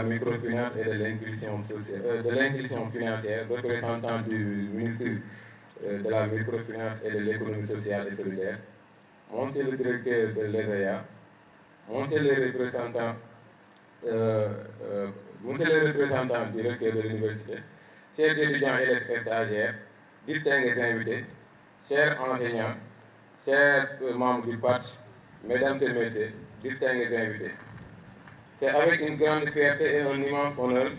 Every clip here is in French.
la microfinance et de l'inclusion financière, représentant du ministre de la microfinance et de l'économie sociale et solidaire, monsieur le directeur de l'ESEA, monsieur le représentant, directeur de l'université, chers étudiants et élèves stagiaires, distingués invités, chers enseignants, chers membres du PATCH, mesdames et messieurs, distingués invités. C'est avec une grande fierté et un immense honneur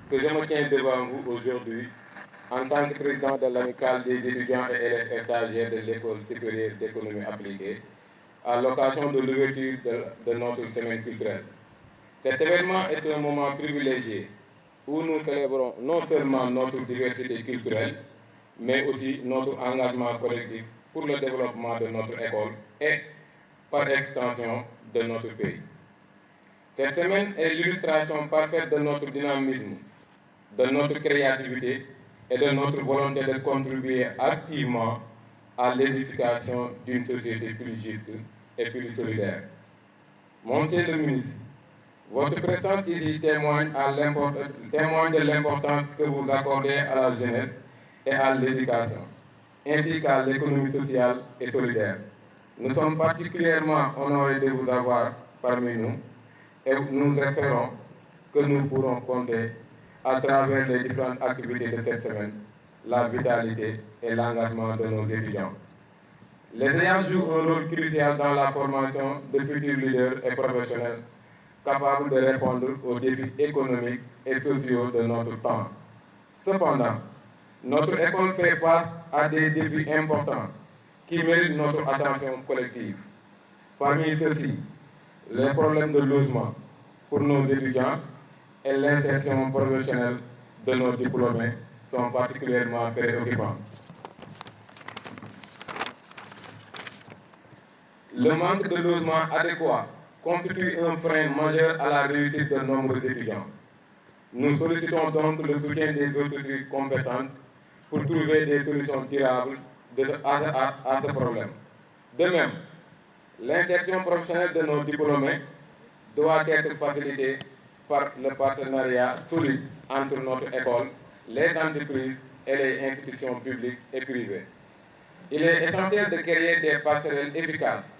que je me tiens devant vous aujourd'hui en tant que président de l'amicale des étudiants et élèves stagiaires de l'École supérieure d'économie appliquée à l'occasion de l'ouverture de notre semaine culturelle. Cet événement est un moment privilégié où nous célébrons non seulement notre diversité culturelle, mais aussi notre engagement collectif pour le développement de notre école et, par extension, de notre pays. Cette semaine est l'illustration parfaite de notre dynamisme, de notre créativité et de notre volonté de contribuer activement à l'édification d'une société plus juste et plus solidaire. Monsieur le ministre, votre présence ici témoigne de l'importance que vous accordez à la jeunesse et à l'éducation, ainsi qu'à l'économie sociale et solidaire. Nous sommes particulièrement honorés de vous avoir parmi nous et nous espérons que nous pourrons compter à travers les différentes activités de cette semaine, la vitalité et l'engagement de nos étudiants. Les ESEA jouent un rôle crucial dans la formation de futurs leaders et professionnels capables de répondre aux défis économiques et sociaux de notre temps. Cependant, notre école fait face à des défis importants qui méritent notre attention collective. Parmi ceux-ci, les problèmes de logement pour nos étudiants et l'insertion professionnelle de nos diplômés sont particulièrement préoccupants. Le manque de logement adéquat constitue un frein majeur à la réussite de nombreux étudiants. Nous sollicitons donc le soutien des autorités compétentes pour trouver des solutions durables à ce problème. De même, l'insertion professionnelle de nos diplômés doit être facilitée par le partenariat solide entre notre école, les entreprises et les institutions publiques et privées. Il est essentiel de créer des passerelles efficaces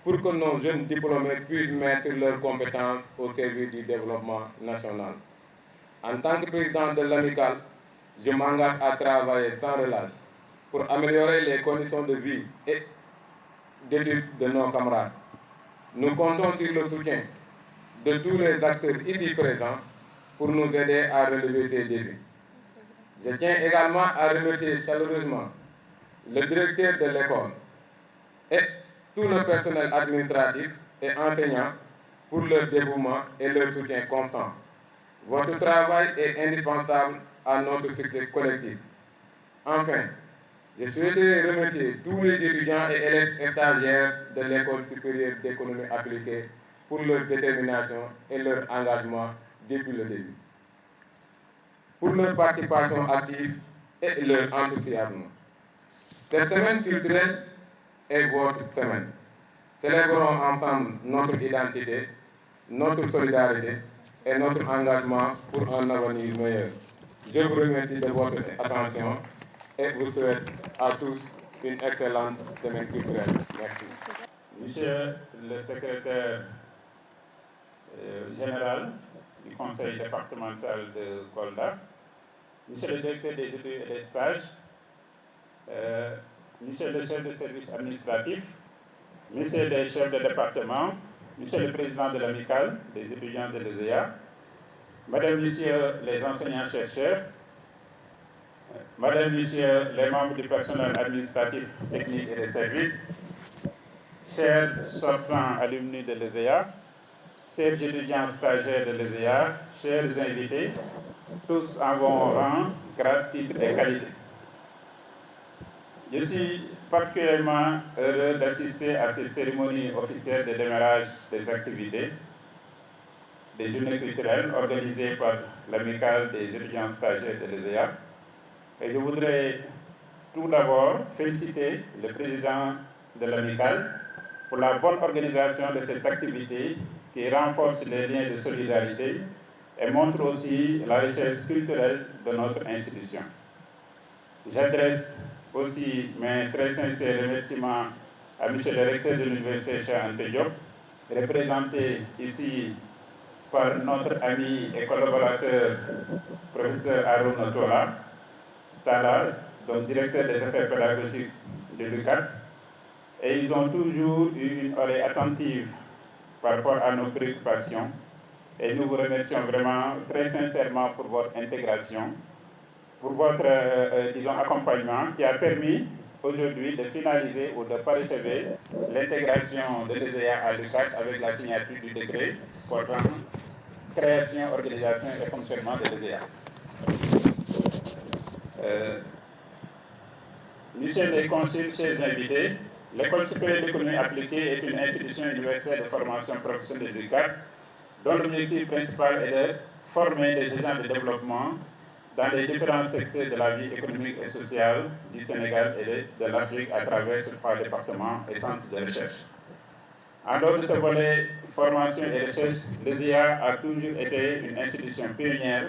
pour que nos jeunes diplômés puissent mettre leurs compétences au service du développement national. En tant que président de l'amicale, je m'engage à travailler sans relâche pour améliorer les conditions de vie et d'études de nos camarades. Nous comptons sur le soutien de tous les acteurs ici présents pour nous aider à relever ces défis. Je tiens également à remercier chaleureusement le directeur de l'école et tout le personnel administratif et enseignant pour leur dévouement et leur soutien constant. Votre travail est indispensable à notre succès collectif. Enfin, je souhaiterais remercier tous les étudiants et élèves stagiaires de l'École supérieure d'économie appliquée pour leur détermination et leur engagement depuis le début, pour leur participation active et leur enthousiasme. Cette semaine culturelle est votre semaine. Célébrons ensemble notre identité, notre solidarité et notre engagement pour un avenir meilleur. Je vous remercie de votre attention et vous souhaite à tous une excellente semaine culturelle. Merci. Monsieur le secrétaire général du conseil départemental de Kolda, monsieur le directeur des études et des stages, monsieur le chef de service administratif, monsieur les chefs de département, monsieur le président de l'amicale des étudiants de l'ESEA, madame, messieurs les enseignants-chercheurs, madame, messieurs les membres du personnel administratif, technique et des services, chers sortants alumni de l'ESEA, chers étudiants stagiaires de l'ESEA, chers invités, tous en vos rangs, grades, titres et qualités. Je suis particulièrement heureux d'assister à cette cérémonie officielle de démarrage des activités des journées culturelles organisées par l'amicale des étudiants stagiaires de l'ESEA. Et je voudrais tout d'abord féliciter le président de l'amicale pour la bonne organisation de cette activité qui renforce les liens de solidarité et montre aussi la richesse culturelle de notre institution. J'adresse aussi mes très sincères remerciements à M. le recteur de l'Université Cheikh Anta Diop, représenté ici par notre ami et collaborateur, professeur Harouna Tala, donc directeur des affaires pédagogiques de l'UCAD, et ils ont toujours eu une oreille attentive par rapport à nos préoccupations, et nous vous remercions vraiment très sincèrement pour votre intégration, pour votre disons, accompagnement qui a permis aujourd'hui de finaliser ou de parachever l'intégration de l'ESEA à l'UCAD avec la signature du décret portant création, organisation et fonctionnement de l'ESEA. Monsieur les consuls, chers invités, l'École supérieure d'économie appliquée est une institution universitaire de formation professionnelle de l'UCAD dont l'objectif principal est de former des agents de développement dans les différents secteurs de la vie économique et sociale du Sénégal et de l'Afrique à travers ses 3 départements et centres de recherche. En dehors de ce volet formation et recherche, l'ESIA a toujours été une institution pionnière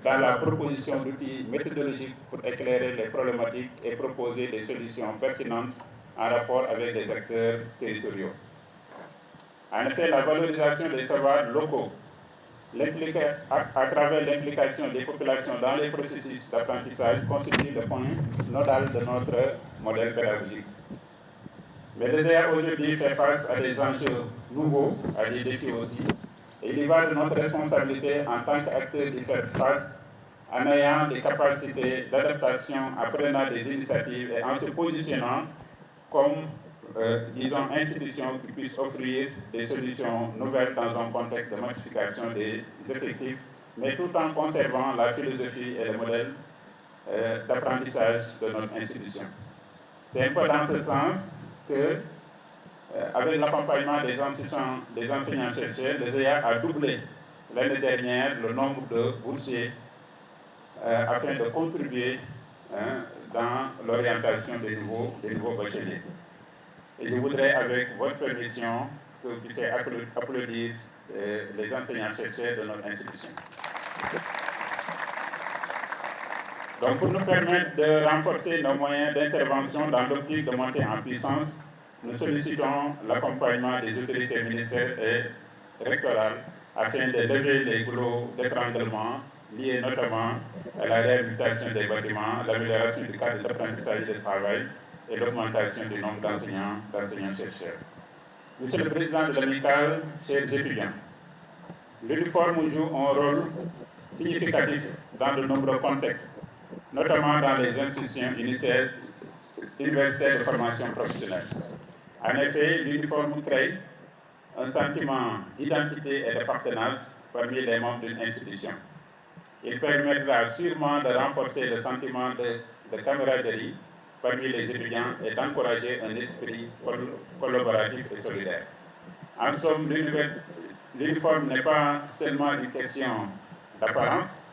dans la proposition d'outils méthodologiques pour éclairer les problématiques et proposer des solutions pertinentes en rapport avec les acteurs territoriaux. En effet, la valorisation des savoirs locaux à travers l'implication des populations dans les processus d'apprentissage constitue le point nodal de notre modèle pédagogique. Mais l'ESEA aujourd'hui fait face à des enjeux nouveaux, à des défis aussi, et il y va de notre responsabilité en tant qu'acteur d'y faire face en ayant des capacités d'adaptation, en prenant des initiatives et en se positionnant comme disons, institutions qui puissent offrir des solutions nouvelles dans un contexte de modification des effectifs, mais tout en conservant la philosophie et le modèle d'apprentissage de notre institution. C'est un peu dans ce sens que, avec l'accompagnement des enseignants-chercheurs, l'ESEA a doublé l'année dernière le nombre de boursiers afin de contribuer dans l'orientation des nouveaux bacheliers. Et je voudrais, avec votre permission, que vous puissiez applaudir les enseignants-chercheurs de notre institution. Donc, pour nous permettre de renforcer nos moyens d'intervention dans l'optique de monter en puissance, nous sollicitons l'accompagnement des autorités ministérielles et rectorales afin de lever les goulots d'étranglement liés notamment à la réhabilitation des bâtiments, l'amélioration du cadre d'apprentissage et de travail, et l'augmentation du nombre d'enseignants-chercheurs. Monsieur le Président de l'Amicale, chers étudiants, l'uniforme joue un rôle significatif dans de nombreux contextes, notamment dans les institutions universitaires de formation professionnelle. En effet, l'uniforme crée un sentiment d'identité et d'appartenance parmi les membres d'une institution. Il permettra sûrement de renforcer le sentiment de camaraderie parmi les étudiants et d'encourager un esprit collaboratif et solidaire. En somme, l'uniforme n'est pas seulement une question d'apparence,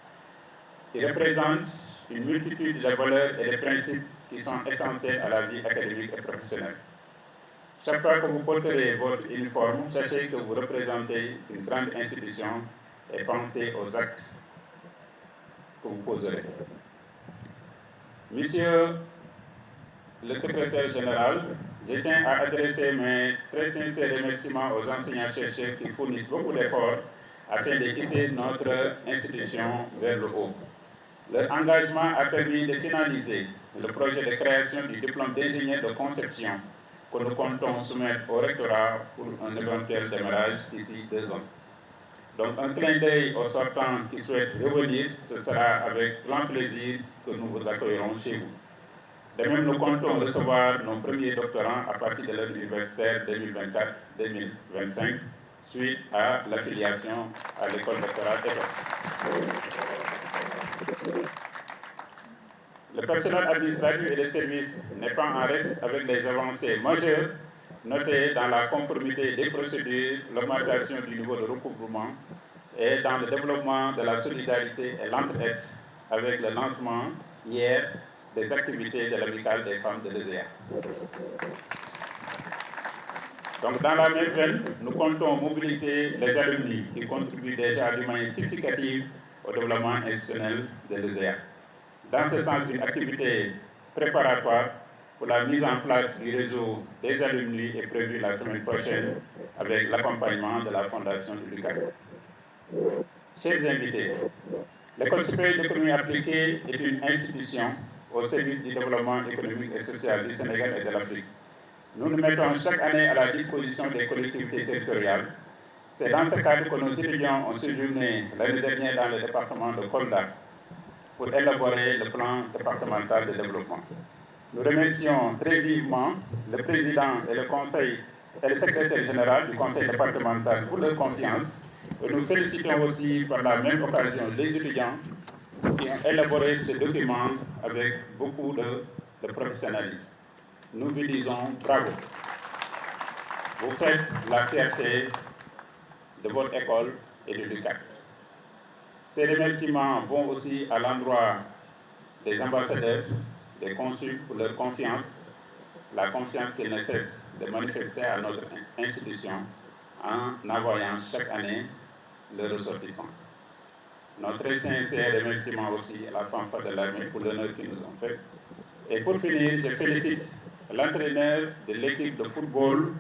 il représente une multitude de valeurs et de principes qui sont essentiels à la vie académique et professionnelle. Chaque fois que vous porterez votre uniforme, sachez que vous représentez une grande institution et pensez aux actes que vous poserez. Monsieur le secrétaire général, je tiens à adresser mes très sincères remerciements aux enseignants-chercheurs qui fournissent beaucoup d'efforts afin de hisser notre institution vers le haut. Leur engagement a permis de finaliser le projet de création du diplôme d'ingénieur de conception que nous comptons soumettre au rectorat pour un éventuel démarrage d'ici 2 ans. Donc un clin d'œil aux sortants qui souhaitent revenir, ce sera avec grand plaisir que nous vous accueillerons chez vous. De même, nous comptons recevoir nos premiers doctorants à partir de l'année universitaire 2024-2025, suite à l'affiliation à l'école doctorale ETHOS. Le personnel administratif et des services n'est pas en reste avec des avancées majeures notées dans la conformité des procédures, l'augmentation du niveau de recouvrement et dans le développement de la solidarité et l'entraide avec le lancement hier des activités de l'Amicale des femmes de l'ESEA. Donc dans la même veine, nous comptons mobiliser les alumni qui contribuent déjà d'une manière significative au développement institutionnel de l'ESEA. Dans ce sens, une activité préparatoire pour la mise en place du réseau des alumni est prévue la semaine prochaine avec l'accompagnement de la Fondation du LUCAD. Chers invités, l'École supérieure d'économie appliquée est une institution au service du développement économique et social du Sénégal et de l'Afrique. Nous nous mettons chaque année à la disposition des collectivités territoriales. C'est dans ce cadre que nos étudiants ont séjourné l'année dernière dans le département de Kolda pour élaborer le plan départemental de développement. Nous remercions très vivement le président et le secrétaire général du conseil départemental pour leur confiance. Et nous félicitons aussi par la même occasion les étudiants qui ont élaboré ce document avec beaucoup de professionnalisme. Nous vous disons bravo. Vous faites la fierté de votre école et de l'UCAD. Ces remerciements vont aussi à l'endroit des ambassadeurs, des consuls pour leur confiance, la confiance qu'ils ne cessent de manifester à notre institution en envoyant chaque année leurs ressortissants. Notre très sincère remerciement aussi à la fanfare de l'armée pour l'honneur qu'ils nous ont fait. Et pour finir, je félicite l'entraîneur de l'équipe de football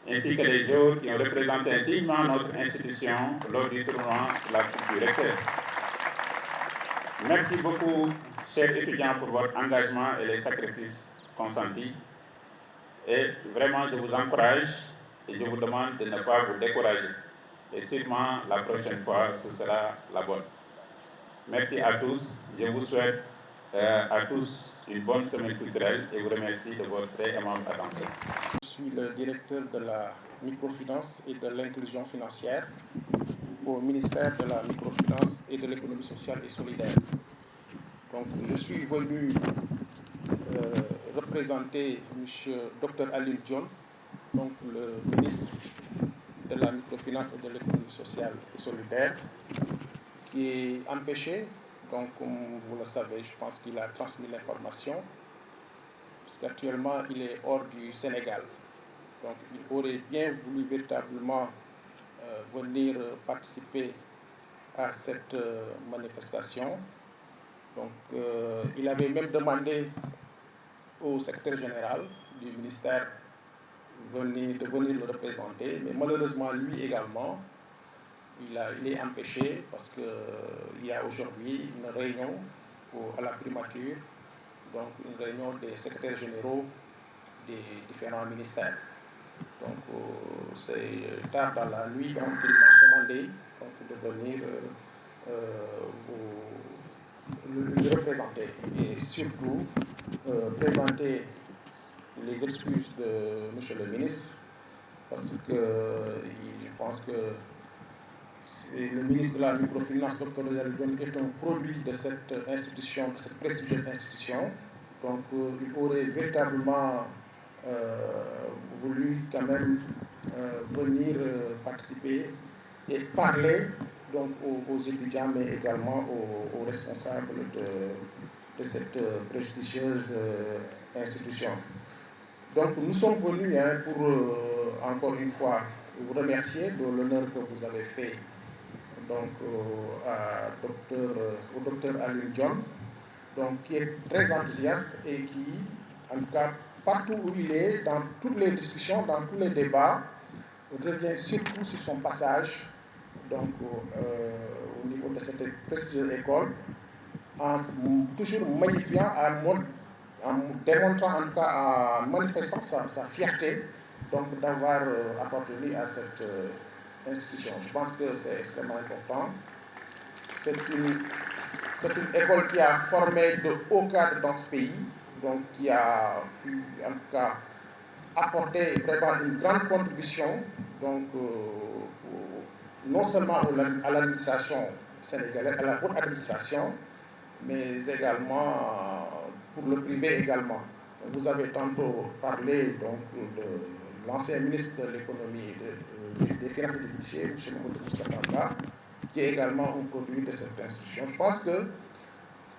ainsi que les joueurs qui ont représenté dignement notre institution lors du tournoi de la Coupe du Recteur. Merci beaucoup, chers étudiants, pour votre engagement et les sacrifices consentis. Et vraiment, je vous encourage et je vous demande de ne pas vous décourager. Et sûrement, la prochaine fois, ce sera la bonne. Merci à tous. Je vous souhaite à tous une bonne semaine culturelle et vous remercie de votre très aimable attention. Je suis le directeur de la microfinance et de l'inclusion financière au ministère de la microfinance et de l'économie sociale et solidaire. Donc, je suis venu représenter M. Dr Alioune Dione, donc le ministre de la microfinance et de l'économie sociale et solidaire, qui est empêché. Donc, comme vous le savez, je pense qu'il a transmis l'information, parce qu'actuellement, il est hors du Sénégal. Donc, il aurait bien voulu véritablement venir participer à cette manifestation. Donc, il avait même demandé au secrétaire général du ministère de venir le représenter, mais malheureusement, lui également, il est empêché parce qu'il y a aujourd'hui une réunion à la primature, donc une réunion des secrétaires généraux des différents ministères. Donc c'est tard dans la nuit, donc il m'a demandé donc, de venir le représenter et surtout présenter les excuses de M. le ministre, parce que je pense que le ministre de la microfinance, Dr Alioune Dione, est un produit de cette institution, de cette prestigieuse institution. Donc il aurait véritablement voulu quand même venir participer et parler donc, aux étudiants, mais également aux responsables de cette prestigieuse institution. Donc nous sommes venus pour encore une fois vous remercier de l'honneur que vous avez fait donc, au docteur Alioune Dione, donc, qui est très enthousiaste et qui, en tout cas, partout où il est, dans toutes les discussions, dans tous les débats, revient surtout sur son passage donc, au niveau de cette prestigieuse école, en toujours magnifiant, en démontrant, en tout cas, en manifestant sa fierté donc, d'avoir appartenu à cette institution. Je pense que c'est extrêmement important. C'est une école qui a formé de hauts cadres dans ce pays, donc qui a pu, en tout cas, apporter vraiment une grande contribution, donc, non seulement à l'administration sénégalaise, à la haute administration, mais également pour le privé également. Vous avez tantôt parlé donc, de l'ancien ministre de l'économie, des finances et du budget, M. Mamadou Moustapha, qui est également un produit de cette institution. Je pense que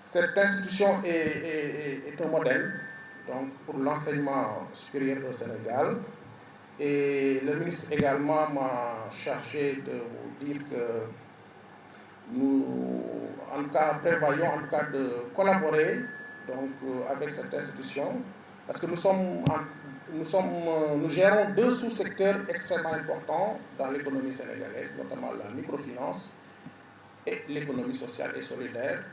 cette institution est un modèle donc, pour l'enseignement supérieur au Sénégal. Et le ministre également m'a chargé de vous dire que nous, en tout cas, prévoyons en tout cas de collaborer donc, avec cette institution, parce que nous gérons deux sous-secteurs extrêmement importants dans l'économie sénégalaise, notamment la microfinance et l'économie sociale et solidaire.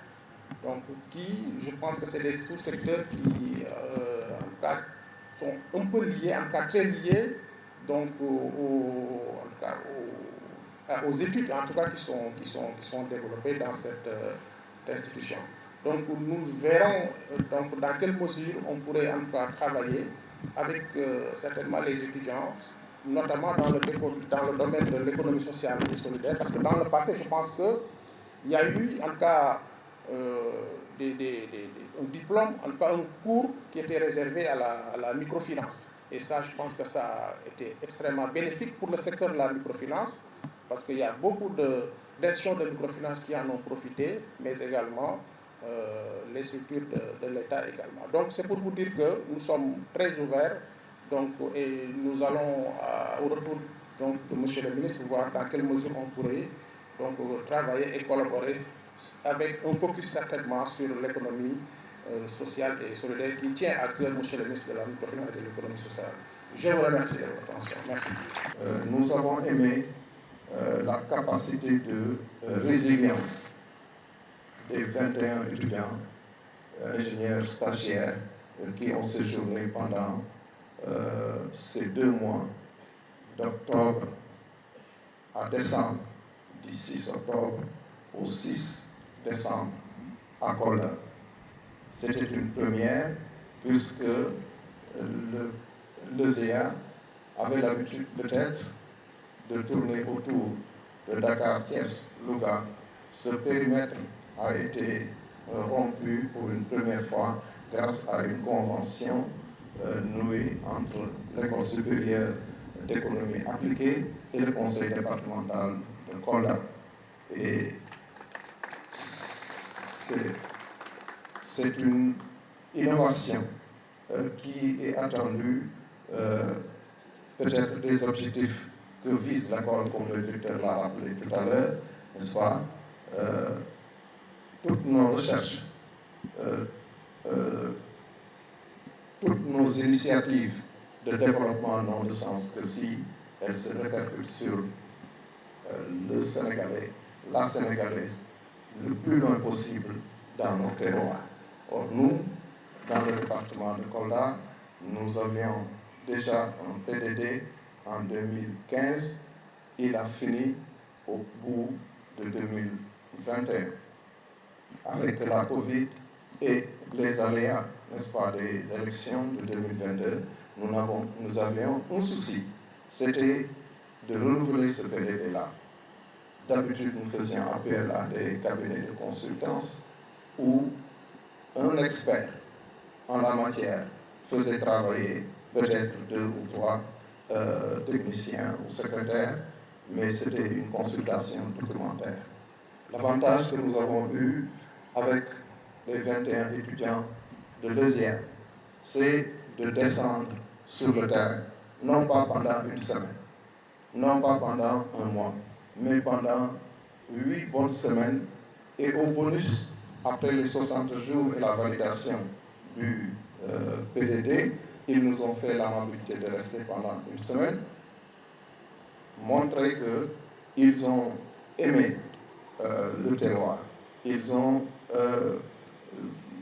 Donc, je pense que c'est des sous-secteurs qui, en tout cas, sont un peu liés, en tout cas très liés, donc, aux études, en tout cas, qui sont développées dans cette institution. Donc, nous verrons donc, dans quelle mesure on pourrait en tout cas travailler avec certainement les étudiants, notamment dans le domaine de l'économie sociale et solidaire, parce que dans le passé, je pense qu'il y a eu en tout cas un diplôme, en tout cas un cours qui était réservé à la microfinance. Et ça, je pense que ça a été extrêmement bénéfique pour le secteur de la microfinance, parce qu'il y a beaucoup d'institutions de microfinance qui en ont profité, mais également les structures de l'État également. Donc c'est pour vous dire que nous sommes très ouverts, donc, et nous allons au retour donc, de M. le ministre voir dans quelle mesure on pourrait donc, travailler et collaborer avec un focus certainement sur l'économie sociale et solidaire qui tient à cœur M. le ministre de la microfinance et de l'économie sociale. Je vous remercie de votre attention. Merci. Nous avons aimé la capacité de résilience des 21 étudiants, ingénieurs, stagiaires qui ont séjourné pendant ces 2 mois d'octobre à décembre, du 6 octobre au 6 décembre à Kolda. C'était une première puisque l'ESEA avait l'habitude peut-être de tourner autour de Dakar, Thiès, Louga. Ce périmètre a été rompu pour une première fois grâce à une convention nouée entre l'École supérieure d'économie appliquée et le conseil départemental de Kolda. Et c'est une innovation qui est attendue, peut-être des objectifs que vise l'école, comme le directeur l'a rappelé tout à l'heure, n'est-ce pas? Toutes nos recherches, toutes nos initiatives de développement n'ont de sens que si elles se répercutent sur le Sénégalais, la Sénégalaise, le plus loin possible dans nos terroirs. Or, nous, dans le département de Kolda, nous avions déjà un PDD en 2015. Il a fini au bout de 2021. Avec la Covid et les aléas, n'est-ce pas, des élections de 2022, nous avions un souci. C'était de renouveler ce PDD-là. D'habitude, nous faisions appel à des cabinets de consultance où un expert en la matière faisait travailler peut-être 2 ou 3 techniciens ou secrétaires, mais c'était une consultation documentaire. L'avantage que nous avons eu avec les 21 étudiants de deuxième, c'est de descendre sur le terrain, non pas pendant une semaine, non pas pendant un mois, mais pendant 8 bonnes semaines, et au bonus, après les 60 jours et la validation du PDD, ils nous ont fait l'amabilité de rester pendant une semaine, montrer qu'ils ont aimé le terroir, ils ont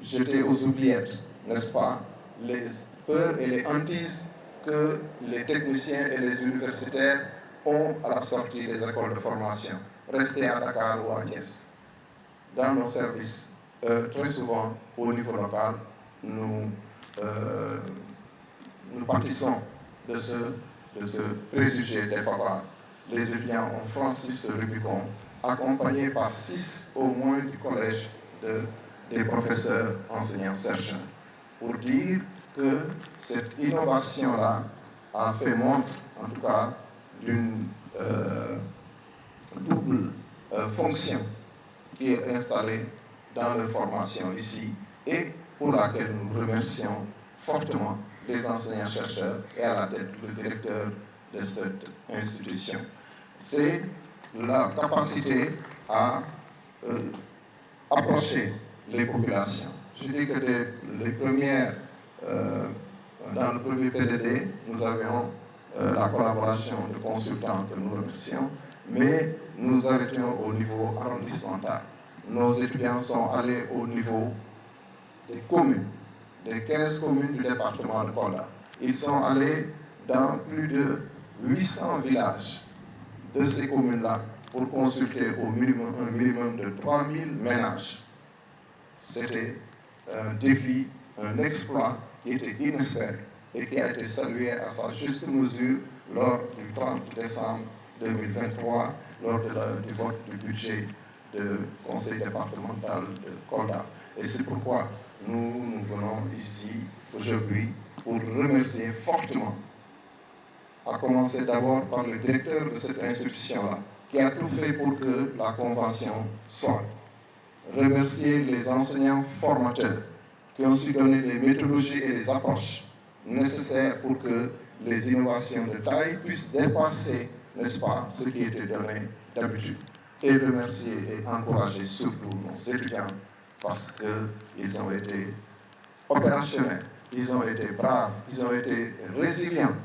jeté aux oubliettes, n'est-ce pas, les peurs et les hantises que les techniciens et les universitaires ont à la sortie des écoles de formation, rester à Dakar ou à Thiès. Dans nos services, très souvent au niveau local, nous partissons de ce préjugé défavorable. Les étudiants ont franchi ce Rubicon, accompagnés par 6 au moins du collège des professeurs enseignants-chercheurs, pour dire que cette innovation-là a fait montre, en tout cas, d'une double fonction qui est installée dans leur formation ici et pour laquelle nous remercions fortement les enseignants-chercheurs et à la tête le directeur de cette institution. C'est la capacité à approcher les populations. Je dis que dans le premier PDD, nous avions la collaboration de consultants que nous remercions, mais nous arrêtions au niveau arrondissemental. Nos étudiants sont allés au niveau des communes, des 15 communes du département de Kolda. Ils sont allés dans plus de 800 villages de ces communes-là pour consulter un minimum de 3000 ménages. C'était un défi, un exploit qui était inespéré et qui a été salué à sa juste mesure lors du 30 décembre 2023, lors du vote du budget du conseil départemental de Kolda. Et c'est pourquoi nous venons ici aujourd'hui pour remercier fortement, à commencer d'abord par le directeur de cette institution-là, qui a tout fait pour que la convention sorte. Remercier les enseignants formateurs qui ont su donner les méthodologies et les approches nécessaires pour que les innovations de taille puissent dépasser, n'est-ce pas, ce qui était donné d'habitude. Et remercier et encourager surtout nos étudiants parce qu'ils ont été opérationnels, ils ont été braves, ils ont été résilients.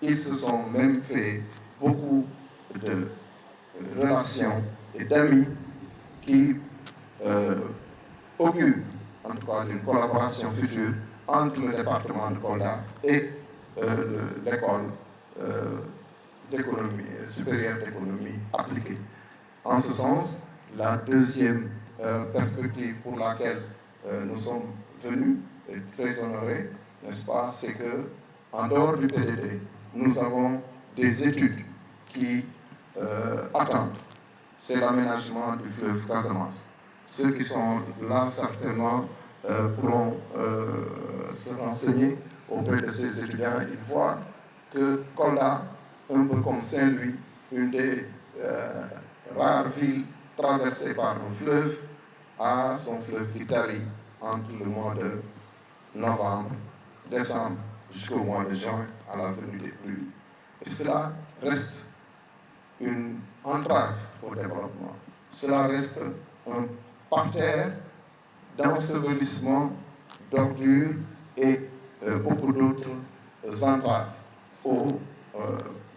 Ils se sont même fait beaucoup de relations et d'amis qui augurent en tout cas d'une collaboration future entre le département de Kolda et l'école supérieure d'économie appliquée. En ce sens, la deuxième perspective pour laquelle nous sommes venus et très honorés, n'est-ce pas, c'est que en dehors du PDD, nous avons des études qui attendent. C'est l'aménagement du fleuve Casamance. Ceux qui sont là certainement pourront se renseigner auprès de ces étudiants. Ils voient que Kolda, un peu comme Saint-Louis, une des rares villes traversées par un fleuve, a son fleuve qui tarit entre le mois de novembre, décembre, jusqu'au mois de juin, à la venue des pluies. Et cela reste une entrave au développement. Cela reste un parterre d'ensevelissement, d'ordures et beaucoup d'autres entraves au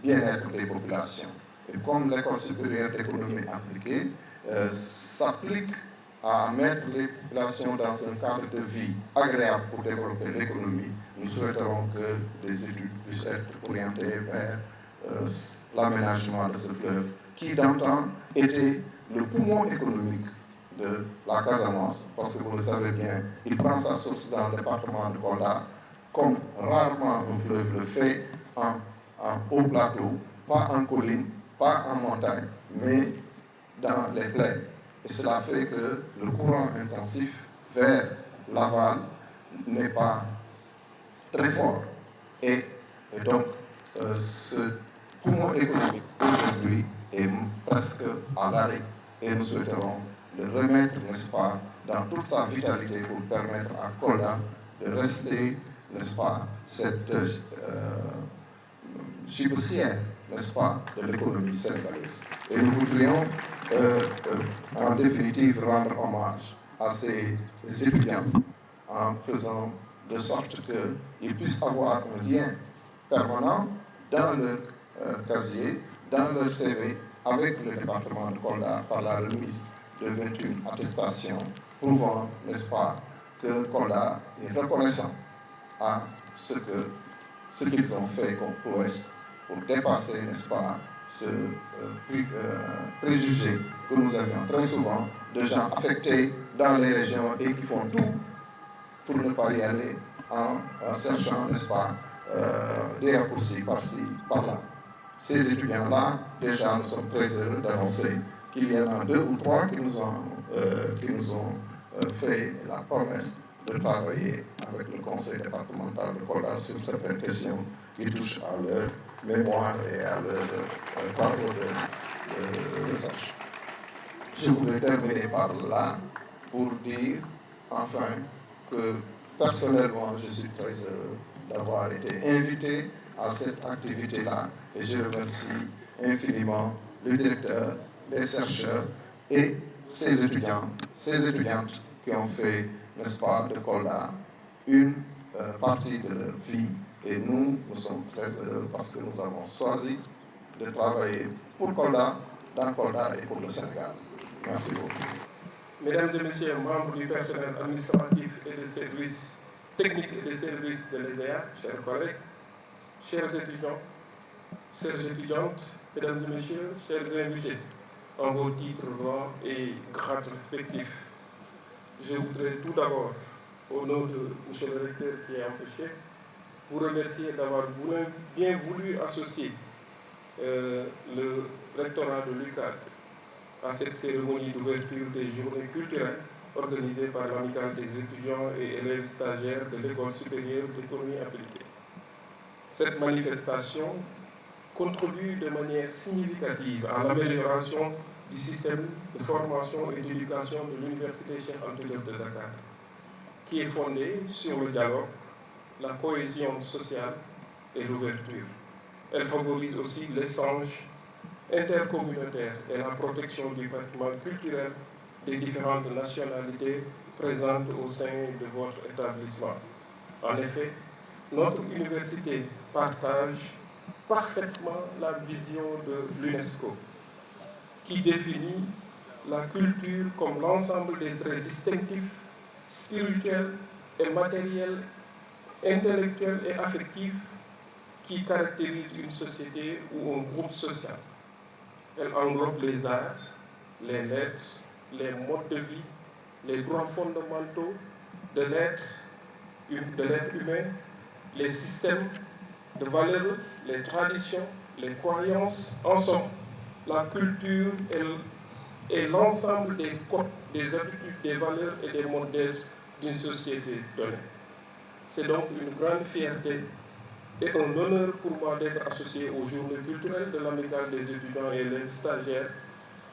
bien-être des populations. Et comme l'École supérieure d'économie appliquée s'applique à mettre les populations dans un cadre de vie agréable pour développer l'économie, nous souhaiterons que les études puissent être orientées vers l'aménagement de ce fleuve qui d'antan était le poumon économique de la Casamance, parce que vous le savez bien, il prend sa source dans le département de Kolda, comme rarement un fleuve le fait en haut plateau, pas en colline, pas en montagne, mais dans les plaines. Et cela fait que le courant intensif vers l'aval n'est pas très fort. Et donc, ce poumon économique aujourd'hui est presque à l'arrêt. Et nous souhaiterons le remettre, n'est-ce pas, dans toute sa vitalité pour permettre à Kolda de rester, n'est-ce pas, cette gibecière, n'est-ce pas, de l'économie sénégalaise. Et nous voudrions, en définitive, rendre hommage à ces étudiants en faisant de sorte qu'ils puissent avoir un lien permanent dans leur casier, dans leur CV, avec le département de Kolda par la remise de 21 attestations prouvant, n'est-ce pas, que Kolda est reconnaissant à ce qu'ils ont fait comme prouesse pour dépasser, n'est-ce pas, ce préjugé que nous avions très souvent de gens affectés dans les régions et qui font tout pour ne pas y aller en cherchant, n'est-ce pas, des raccourcis par-ci, par-là. Ces étudiants-là, déjà, nous sommes très heureux d'annoncer qu'il y en a 2 ou 3 qui nous ont fait la promesse de travailler avec le conseil départemental de Kolda sur certaines questions qui touchent à leur mémoire et à leur travaux de recherche. Je voudrais terminer par là pour dire, enfin, que personnellement, je suis très heureux d'avoir été invité à cette activité-là. Et je remercie infiniment le directeur, les chercheurs et ces étudiants, ces étudiantes qui ont fait, n'est-ce pas, de Kolda une partie de leur vie. Et nous sommes très heureux parce que nous avons choisi de travailler pour Kolda, dans Kolda et pour le Sénégal. Merci beaucoup. Mesdames et messieurs, membres du personnel administratif et des services techniques et des services de l'ESEA, chers collègues, chers étudiants, chères étudiantes, mesdames et messieurs, chers invités, en vos titres, rangs et grades respectifs, je voudrais tout d'abord, au nom de M. le recteur qui est empêché, vous remercier d'avoir bien voulu associer le rectorat de l'UCAD à cette cérémonie d'ouverture des journées culturelles organisée par l'Amicale des étudiants et élèves stagiaires de l'École supérieure d'économie appliquée. Cette manifestation contribue de manière significative à l'amélioration du système de formation et d'éducation de l'Université Cheikh Anta Diop de Dakar, qui est fondée sur le dialogue, la cohésion sociale et l'ouverture. Elle favorise aussi l'échange intercommunautaire et la protection du patrimoine culturel des différentes nationalités présentes au sein de votre établissement. En effet, notre université partage parfaitement la vision de l'UNESCO, qui définit la culture comme l'ensemble des traits distinctifs, spirituels et matériels, intellectuels et affectifs qui caractérisent une société ou un groupe social. Elle englobe les arts, les lettres, les modes de vie, les droits fondamentaux de l'être humain, les systèmes de valeurs, les traditions, les croyances. En somme, la culture est l'ensemble des codes, des habitudes, des valeurs et des modèles d'une société donnée. C'est donc une grande fierté et un honneur pour moi d'être associé aux journées culturelles de l'Amicale des étudiants et élèves stagiaires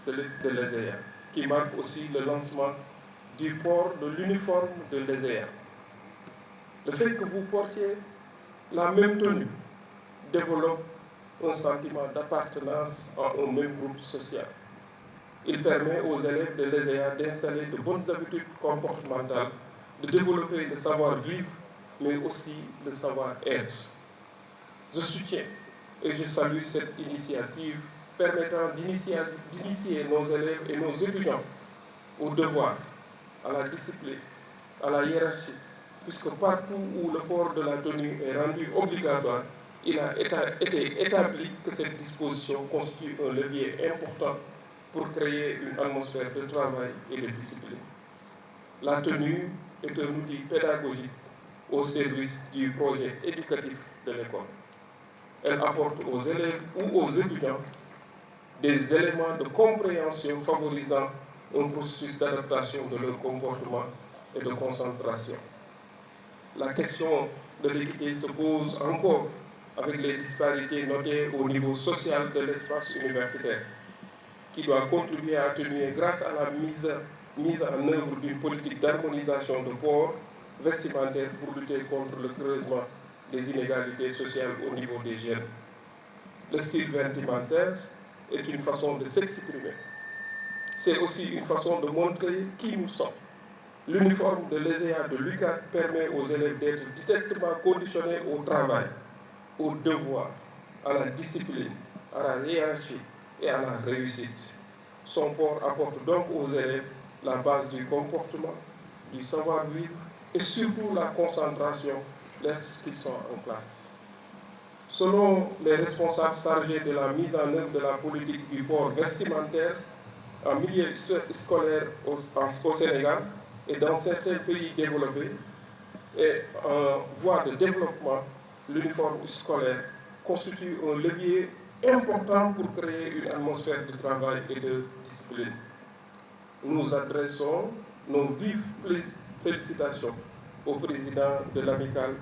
de l'ESEA, qui marque aussi le lancement du port de l'uniforme de l'ESEA. Le fait que vous portiez la même tenue développe un sentiment d'appartenance à un même groupe social. Il permet aux élèves de l'ESEA d'installer de bonnes habitudes comportementales, de développer le savoir-vivre, mais aussi le savoir-être. Je soutiens et je salue cette initiative permettant d'initier nos élèves et nos étudiants au devoir, à la discipline, à la hiérarchie, puisque partout où le port de la tenue est rendu obligatoire, il a été établi que cette disposition constitue un levier important pour créer une atmosphère de travail et de discipline. La tenue est un outil pédagogique au service du projet éducatif de l'école. Elle apporte aux élèves ou aux étudiants des éléments de compréhension favorisant un processus d'adaptation de leur comportement et de concentration. La question de l'équité se pose encore avec les disparités notées au niveau social de l'espace universitaire, qui doit contribuer à atténuer grâce à la mise en œuvre d'une politique d'harmonisation de port vestimentaire pour lutter contre le creusement des inégalités sociales au niveau des jeunes. Le style vestimentaire est une façon de s'exprimer. C'est aussi une façon de montrer qui nous sommes. L'uniforme de l'ESEA de l'UCAD permet aux élèves d'être directement conditionnés au travail, au devoir, à la discipline, à la hiérarchie et à la réussite. Son port apporte donc aux élèves la base du comportement, du savoir-vivre et surtout la concentration lorsqu'ils sont en classe. Selon les responsables chargés de la mise en œuvre de la politique du port vestimentaire en milieu scolaire au Sénégal et dans certains pays développés et en voie de développement, l'uniforme scolaire constitue un levier important pour créer une atmosphère de travail et de discipline. Nous adressons nos vives félicitations au président de l'Amicale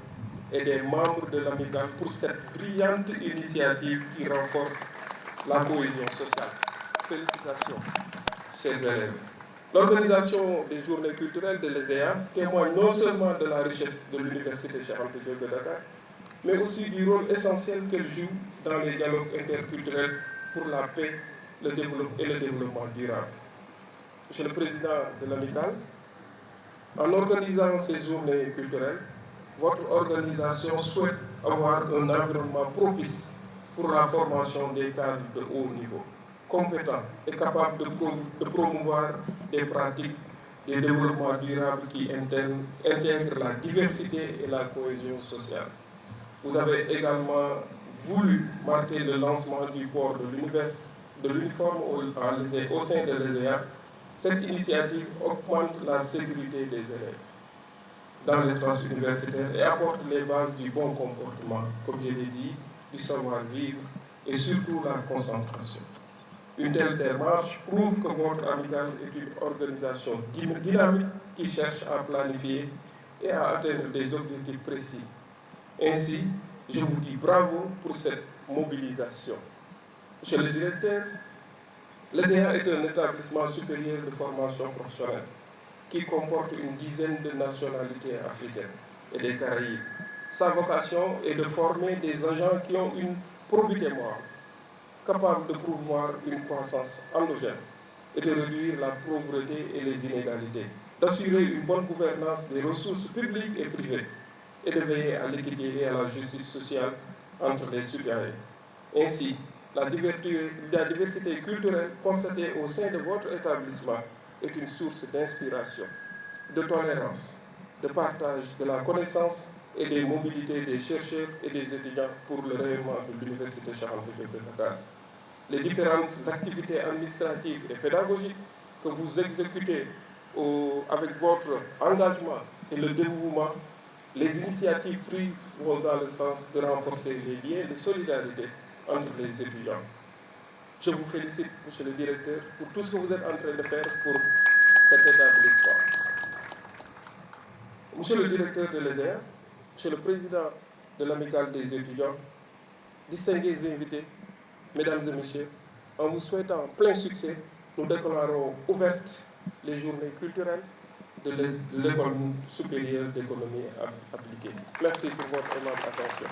et des membres de l'Amicale pour cette brillante initiative qui renforce la cohésion sociale. Félicitations, chers élèves. L'organisation des journées culturelles de l'ESEA témoigne non seulement de la richesse de l'Université Cheikh Anta Diop de Dakar, mais aussi du rôle essentiel qu'elle joue dans les dialogues interculturels pour la paix et le développement durable. Monsieur le Président de l'Amicale, en organisant ces journées culturelles, votre organisation souhaite avoir un environnement propice pour la formation des cadres de haut niveau, compétents et capables de promouvoir des pratiques de développement durable qui intègrent la diversité et la cohésion sociale. Vous avez également voulu marquer le lancement du port de l'uniforme au sein de l'ESEA. Cette initiative augmente la sécurité des élèves dans l'espace universitaire et apporte les bases du bon comportement, comme je l'ai dit, du savoir-vivre et surtout la concentration. Une telle démarche prouve que votre amicale est une organisation dynamique qui cherche à planifier et à atteindre des objectifs précis. Ainsi, je vous dis bravo pour cette mobilisation. Monsieur le directeur, l'ESEA est un établissement supérieur de formation professionnelle qui comporte une dizaine de nationalités africaines et des Caraïbes. Sa vocation est de former des agents qui ont une probité morale, capables de promouvoir une croissance endogène et de réduire la pauvreté et les inégalités, d'assurer une bonne gouvernance des ressources publiques et privées et de veiller à l'équité et à la justice sociale entre les citoyens. Ainsi, la diversité culturelle constatée au sein de votre établissement est une source d'inspiration, de tolérance, de partage de la connaissance et des mobilités des chercheurs et des étudiants pour le rayonnement de l'Université Cheikh Anta Diop de Dakar. Les différentes activités administratives et pédagogiques que vous exécutez avec votre engagement et le dévouement, les initiatives prises vont dans le sens de renforcer les liens de solidarité entre les étudiants. Je vous félicite, monsieur le directeur, pour tout ce que vous êtes en train de faire pour cet établissement. Monsieur le directeur de l'ESEA, monsieur le président de l'Amicale des étudiants, distingués invités, mesdames et messieurs, en vous souhaitant plein succès, nous déclarons ouvertes les journées culturelles de l'École supérieure d'économie appliquée. Merci pour votre aimable attention.